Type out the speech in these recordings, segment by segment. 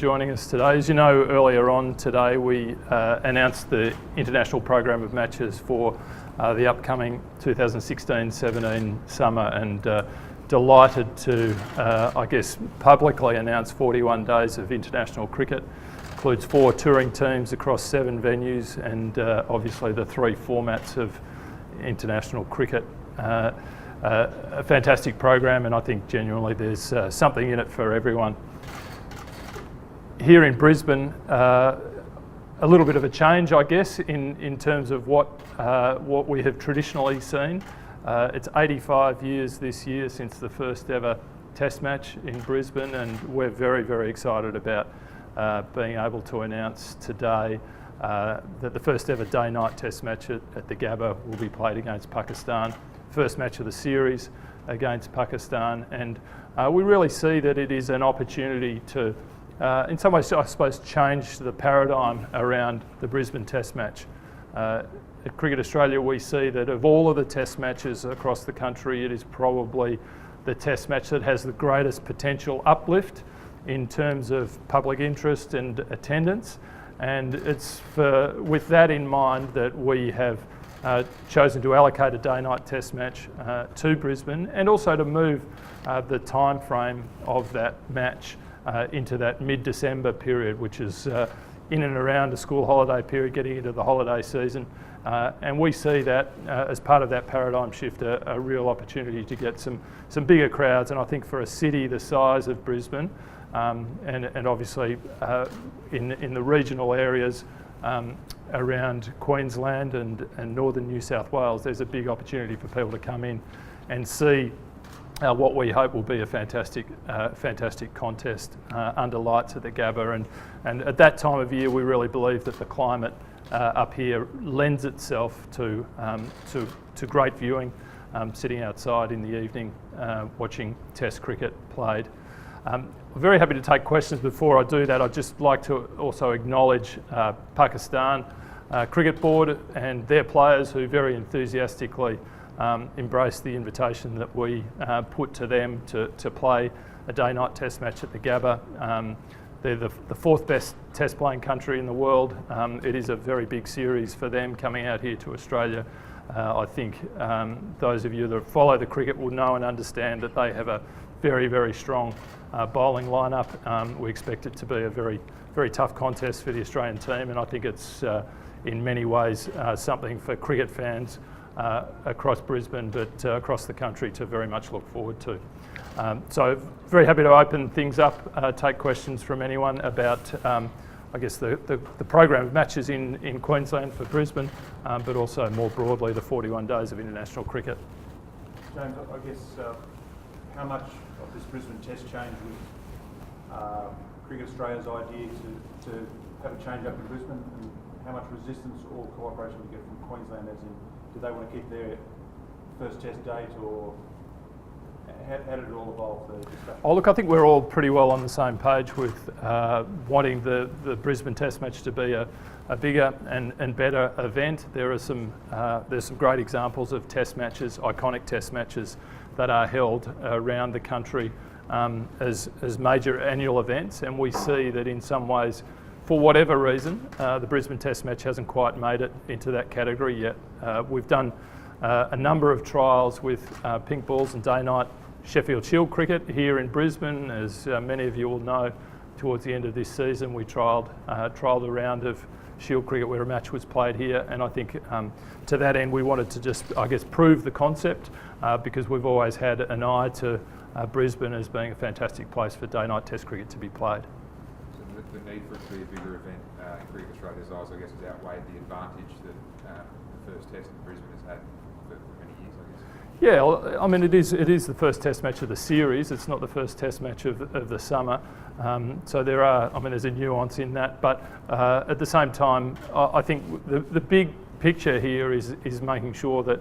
joining us today. As you know, earlier on today we announced the international program of matches for the upcoming 2016-17 summer, and delighted to, publicly announce 41 days of international cricket. Includes 4 touring teams across 7 venues, and obviously the 3 formats of international cricket. A fantastic program, and I think genuinely there's something in it for everyone. Here in Brisbane, a little bit of a change, I guess, in terms of what we have traditionally seen. It's 85 years this year since the first ever Test match in Brisbane, and we're very, very excited about being able to announce today that the first ever day-night Test match at the Gabba will be played against Pakistan. First match of the series against Pakistan, and we really see that it is an opportunity to, in some ways, I suppose, change the paradigm around the Brisbane Test match. At Cricket Australia, we see that of all of the Test matches across the country, it is probably the Test match that has the greatest potential uplift in terms of public interest and attendance. And it's with that in mind that we have chosen to allocate a day-night Test match to Brisbane, and also to move the time frame of that match into that mid-December period, which is in and around the school holiday period, getting into the holiday season. And we see that as part of that paradigm shift, a real opportunity to get some bigger crowds. And I think for a city the size of Brisbane, and obviously in the regional areas around Queensland and northern New South Wales, there's a big opportunity for people to come in and see what we hope will be a fantastic contest under lights at the Gabba. And at that time of year, we really believe that the climate up here lends itself to great viewing, sitting outside in the evening, watching Test cricket played. I'm very happy to take questions. Before I do that, I'd just like to also acknowledge Pakistan Cricket Board and their players, who very enthusiastically embraced the invitation that we put to them to play a day-night Test match at the Gabba. They're the 4th best Test playing country in the world. It is a very big series for them coming out here to Australia. I think those of you that follow the cricket will know and understand that they have a very, very strong bowling lineup. We expect it to be a very, very tough contest for the Australian team, and I think it's in many ways something for cricket fans across Brisbane, but across the country, to very much look forward to. So very happy to open things up, take questions from anyone about the program of matches in Queensland for Brisbane, but also more broadly the 41 days of international cricket. James, I guess how much of this Brisbane Test change was Cricket Australia's idea to have a change up in Brisbane, and how much resistance or cooperation we get from Queensland, as in, do they want to keep their first Test date, or how did it all evolve, the discussion? Oh, look, I think we're all pretty well on the same page with wanting the Brisbane Test match to be a bigger and better event. There's some great examples of Test matches, iconic Test matches, that are held around the country as major annual events, and we see that in some ways, for whatever reason, the Brisbane Test match hasn't quite made it into that category yet. We've done a number of trials with pink balls and day-night Sheffield Shield cricket here in Brisbane. As many of you will know, towards the end of this season we trialled a round of Shield cricket where a match was played here, and I think to that end we wanted to just, prove the concept, because we've always had an eye to Brisbane as being a fantastic place for day-night Test cricket to be played. So the need for it to be a bigger event in Cricket Australia's eyes, I guess, has outweighed the advantage that the first Test in Brisbane has had for many years, I guess. Yeah, well, I mean, it is the first Test match of the series. It's not the first Test match of the summer. So there's a nuance in that. But at the same time, I think the big picture here is making sure that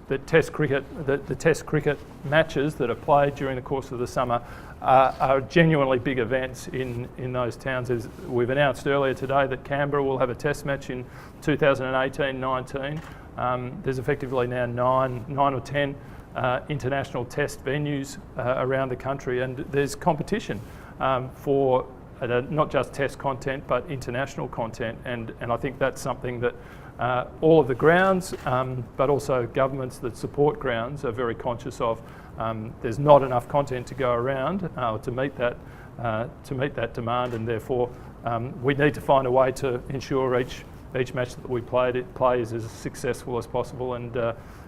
the Test cricket matches that are played during the course of the summer are genuinely big events in those towns. As we've announced earlier today that Canberra will have a Test match in 2018-19. There's effectively now nine or 10 international Test venues around the country, and there's competition for not just test content but international content, and I think that's something that all of the grounds, but also governments that support grounds, are very conscious of. There's not enough content to go around to meet that demand, and therefore we need to find a way to ensure each match that we play is as successful as possible and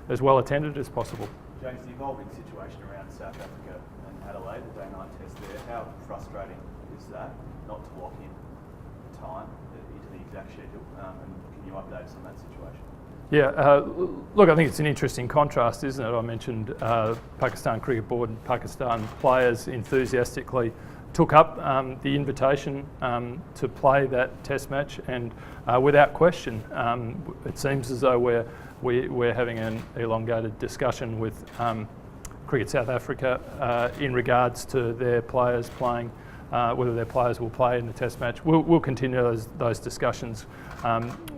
as well attended as possible. James, the evolving situation around South Africa and Adelaide, the day-night test there, how frustrating is that, not to lock in time into the exact schedule? And can you update us on that situation? Yeah, look, I think it's an interesting contrast, isn't it? I mentioned Pakistan Cricket Board and Pakistan players enthusiastically took up the invitation to play that test match, and without question, it seems as though we're having an elongated discussion with Cricket South Africa in regards to their players playing, whether their players will play in the test match. We'll continue those discussions.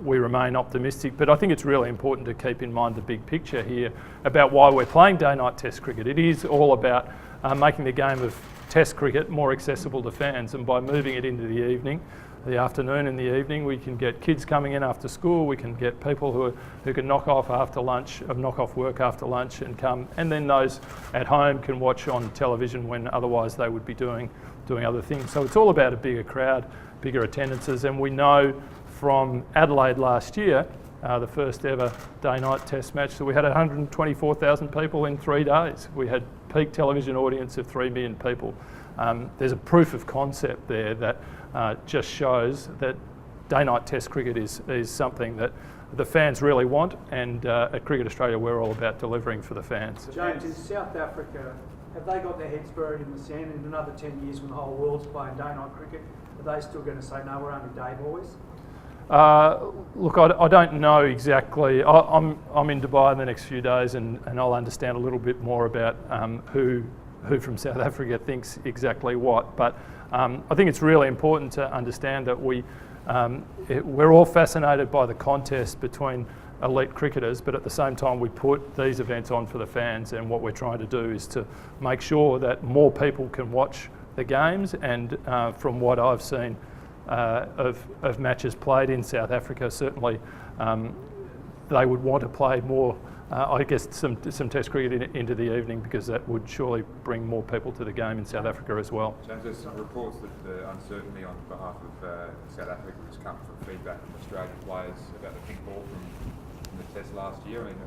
We remain optimistic, but I think it's really important to keep in mind the big picture here about why we're playing day-night test cricket. It is all about making the game of test cricket more accessible to fans, and by moving it into the evening, the afternoon and the evening, we can get kids coming in after school, we can get people who can knock off work after lunch and come, and then those at home can watch on television when otherwise they would be doing other things. So it's all about a bigger crowd, bigger attendances, and we know from Adelaide last year, the first ever day-night test match, that we had 124,000 people in 3 days. We had peak television audience of 3 million people. There's a proof of concept there that just shows that day-night test cricket is something that the fans really want, and at Cricket Australia we're all about delivering for the fans. James, in South Africa, have they got their heads buried in the sand? In another 10 years when the whole world's playing day-night cricket, are they still going to say, no, we're only day boys? Look, I don't know exactly. I'm in Dubai in the next few days, and I'll understand a little bit more about who from South Africa thinks exactly what. But I think it's really important to understand that we're all fascinated by the contest between elite cricketers, but at the same time we put these events on for the fans, and what we're trying to do is to make sure that more people can watch the games. And from what I've seen of matches played in South Africa, certainly they would want to play more, I guess, some test cricket into the evening, because that would surely bring more people to the game in South Africa as well. James, there's some reports that the uncertainty on behalf of South Africa has come from feedback from Australian players about the pink ball from the test last year. I mean, are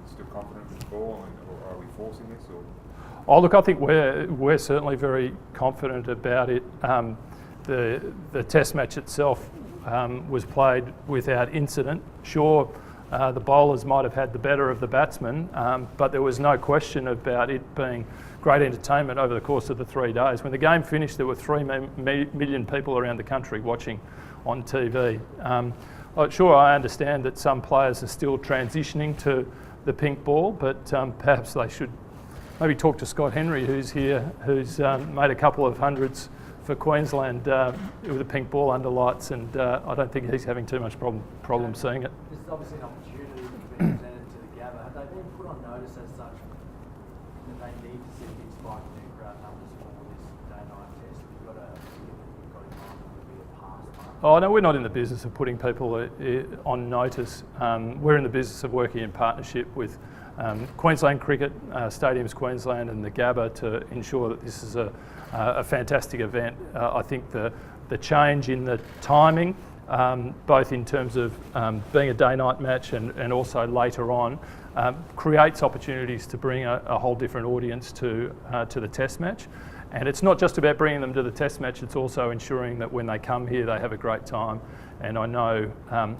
you still confident with the ball, or are we forcing this? Or? Oh, look, I think we're certainly very confident about it. The test match itself was played without incident. Sure, the bowlers might have had the better of the batsmen, but there was no question about it being great entertainment over the course of the 3 days. When the game finished, there were 3 million people around the country watching on TV. Sure, I understand that some players are still transitioning to the pink ball, but perhaps they should maybe talk to Scott Henry, who's here, who's made a couple of hundreds for Queensland with a pink ball under lights, and I don't think he's having too much problem seeing it. This is obviously an opportunity that's been presented to the Gabba. Have they been put on notice as such that they need to see a big spike in their crowd numbers for this day-night test? You've got in mind that would be a pastime. Oh no, we're not in the business of putting people on notice. We're in the business of working in partnership with Queensland Cricket, Stadiums Queensland and the Gabba to ensure that this is a fantastic event. I think the change in the timing, both in terms of being a day-night match and also later on, creates opportunities to bring a whole different audience to the test match. And it's not just about bringing them to the test match, it's also ensuring that when they come here they have a great time. And I know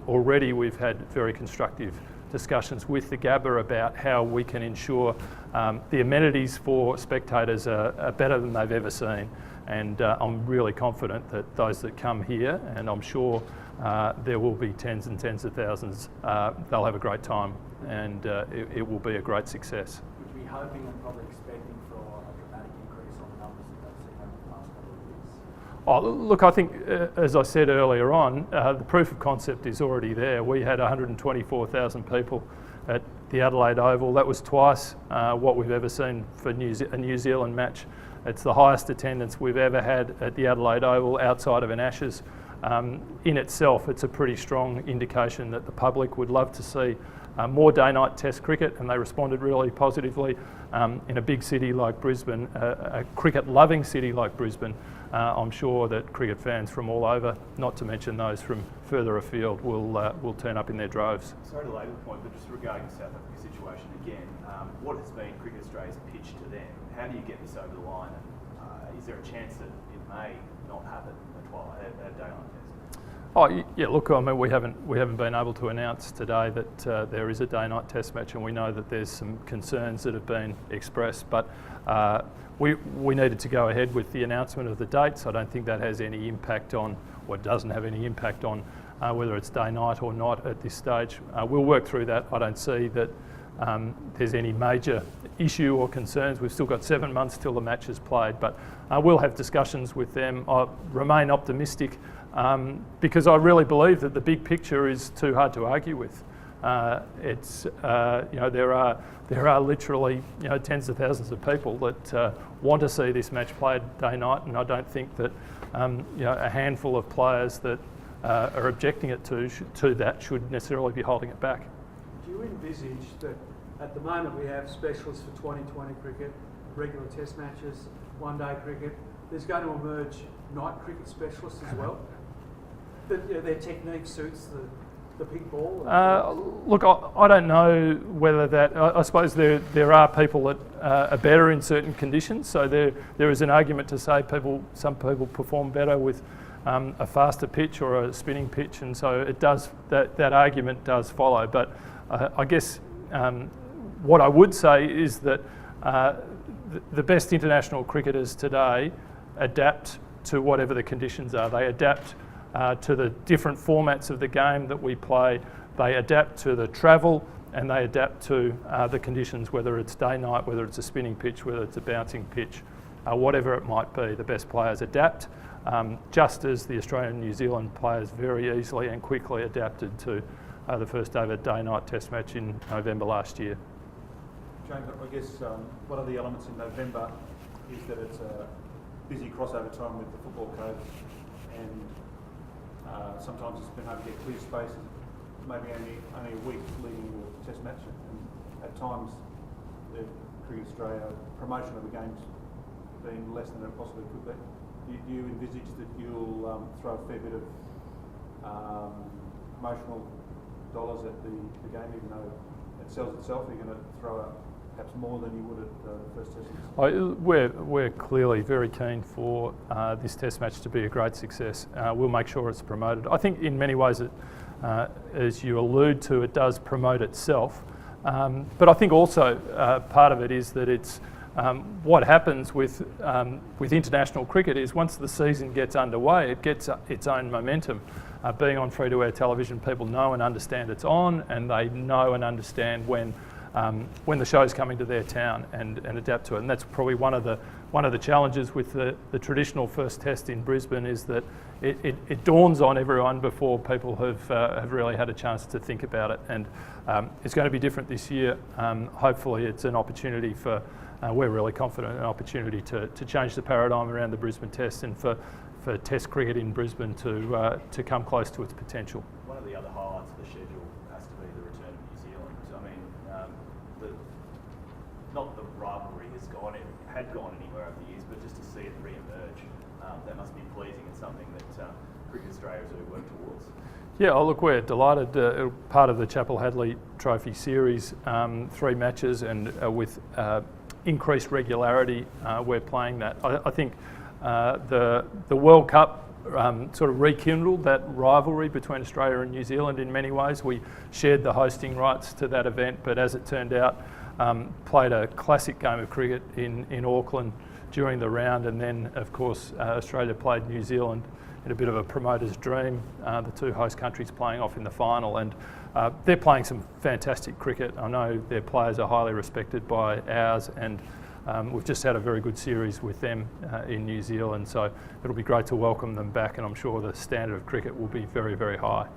already we've had very constructive discussions with the Gabba about how we can ensure the amenities for spectators are better than they've ever seen. And I'm really confident that those that come here, and I'm sure there will be tens and tens of thousands, they'll have a great time, and it will be a great success. Would you be hoping and probably expecting for a dramatic increase on the numbers that they've seen over the past couple of years? Oh, look, I think, as I said earlier on, the proof of concept is already there. We had 124,000 people at the Adelaide Oval. That was twice what we've ever seen for a New Zealand match. It's the highest attendance we've ever had at the Adelaide Oval outside of an Ashes. In itself, it's a pretty strong indication that the public would love to see more day-night Test cricket, and they responded really positively. In a big city like Brisbane, a cricket-loving city like Brisbane, I'm sure that cricket fans from all over, not to mention those from further afield, will turn up in their droves. Sorry to labour the point, but just regarding the South Africa situation again, what has been Cricket Australia's pitch to them? How do you get this over the line? And is there a chance that it may not happen at day-night Test? Oh yeah, look, I mean, we haven't been able to announce today that there is a day-night Test match, and we know that there's some concerns that have been expressed, but we needed to go ahead with the announcement of the dates. I don't think that has any impact on, or doesn't have any impact on whether it's day-night or not at this stage. We'll work through that. I don't see that there's any major issue or concerns. We've still got 7 months till the match is played, but we'll have discussions with them. I remain optimistic because I really believe that the big picture is too hard to argue with. It's you know, there are literally, you know, tens of thousands of people that want to see this match played day night, and I don't think that you know, a handful of players that are objecting it to that should necessarily be holding it back. Do you envisage that at the moment we have specialists for 2020 cricket, regular Test matches, one-day cricket? There's going to emerge night cricket specialists as well. That, you know, their technique suits the pink ball. Look, I don't know whether that. I suppose there are people that are better in certain conditions. So there is an argument to say some people perform better with a faster pitch or a spinning pitch, and so it does that argument does follow. But I guess what I would say is that the best international cricketers today adapt to whatever the conditions are. They adapt to the different formats of the game that we play. They adapt to the travel, and they adapt to the conditions, whether it's day, night, whether it's a spinning pitch, whether it's a bouncing pitch, whatever it might be. The best players adapt, just as the Australian and New Zealand players very easily and quickly adapted to the first ever day-night Test match in November last year. James, I guess one of the elements in November is that it's a busy crossover time with the football codes, and sometimes it's been hard to get clear spaces, maybe only a week leading to a Test match, and at times the Cricket Australia promotion of the game's been less than it possibly could be. Do you envisage that you'll throw a fair bit of promotional dollars at the game, even though it sells itself? Are you going to throw out perhaps more than you would at the first Test? We're clearly very keen for this Test match to be a great success. We'll make sure it's promoted. I think in many ways, as you allude to, it does promote itself. But I think also part of it is that it's what happens with international cricket is once the season gets underway, it gets its own momentum. Being on free-to-air television, people know and understand it's on, and they know and understand when the show's coming to their town and adapt to it. And that's probably one of the challenges with the traditional first Test in Brisbane is that it dawns on everyone before people have really had a chance to think about it. And it's going to be different this year. Hopefully it's an opportunity for, we're really confident, an opportunity to change the paradigm around the Brisbane Test and for Test cricket in Brisbane to come close to its potential. One of the other highlights of the schedule has to be the return of New Zealand. I mean, not the rivalry had gone anywhere over the years, but just to see it re-emerge, that must be pleasing and something that Cricket Australia has really worked towards. Yeah, look, we're delighted. Part of the Chappell Hadley Trophy series, 3 matches, and with increased regularity, we're playing that. I think the World Cup sort of rekindled that rivalry between Australia and New Zealand in many ways. We shared the hosting rights to that event, but as it turned out, played a classic game of cricket in Auckland during the round, and then of course Australia played New Zealand in a bit of a promoter's dream, the 2 host countries playing off in the final, and they're playing some fantastic cricket. I know their players are highly respected by ours, and we've just had a very good series with them in New Zealand, so it'll be great to welcome them back, and I'm sure the standard of cricket will be very, very high.